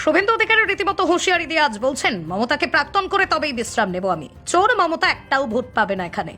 শুভেন্দু অধিকারী রীতিমতো হুঁশিয়ারি দিয়ে আজ বলছেন, মমতাকে প্রাক্তন করে তবেই বিশ্রাম নেব আমি। চোর মমতা একটাও ভোট পাবে না এখানে।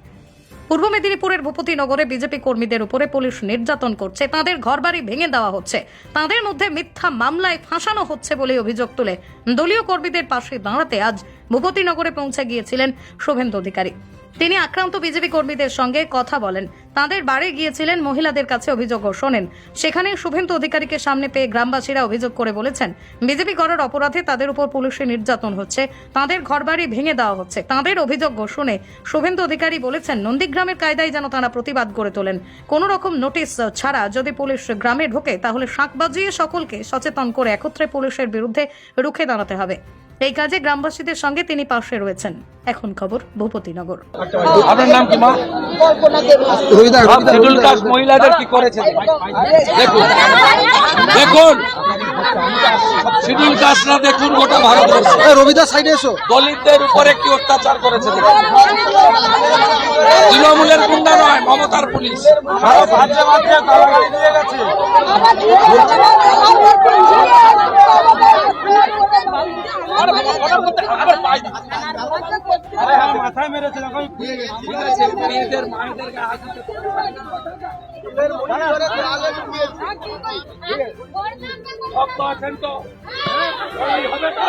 পূর্ব মেদিনীপুরের ভূপতিনগরে বিজেপি কর্মীদের উপরে পুলিশ নির্যাতন করছে, তাদের ঘরবাড়ি ভেঙে দেওয়া হচ্ছে, তাদের মধ্যে মিথ্যা মামলায় ফাঁসানো হচ্ছে বলে অভিযোগ তুলে দলীয় কর্মীদের পাশে দাঁড়াতে আজ ভূপতিনগরে পৌঁছে গিয়েছিলেন শুভেন্দু অধিকারী। তিনি আক্রান্ত বিজেপি কর্মীদের সঙ্গে কথা বলেন, তাদের বাড়ি গিয়েছিলেন, মহিলাদের কাছে অভিযোগও শোনেন। সেখানে শুভেন্দু অধিকারীকে সামনে পেয়ে গ্রামবাসীরা অভিযোগ করে বলেছেন, বিজেপি করার অপরাধে তাদের উপর পুলিশি নির্যাতন হচ্ছে, তাদের ঘরবাড়ি ভেঙে দেওয়া হচ্ছে। তাদের অভিযোগ শুনে শুভেন্দু অধিকারী বলেছেন, নন্দীগ্রামের কায়দায় যেন তারা প্রতিবাদ করে তোলেন। কোন রকম নোটিশ ছাড়া যদি পুলিশ গ্রামে ঢোকে তাহলে শাঁখ বাজিয়ে সকলকে সচেতন করে একত্রে পুলিশের বিরুদ্ধে রুখে দাঁড়াতে হবে। এই কাজে গ্রামবাসীদের সঙ্গে তিনি পাশে রয়েছেন। এখন খবর ভূপতিনগর। আপনার নাম কি মা? শিডিউল কাস্ট মহিলাদের কি করেছে দেখুন, দেখুন শিডিউল কাস্টরা দেখুন গোটা ভারতবর্ষে রবিদাস সাইডে এসো, দলিতদের উপরে কি অত্যাচার করেছে দেখুন। তৃণমূলের গুন্ডা নয়, মমতার পুলিশ। মাথায় মেরেছে মেয়েদের মায়েদের গায়ে হাত দিতে শক্ত আছেন তো? হবে তো?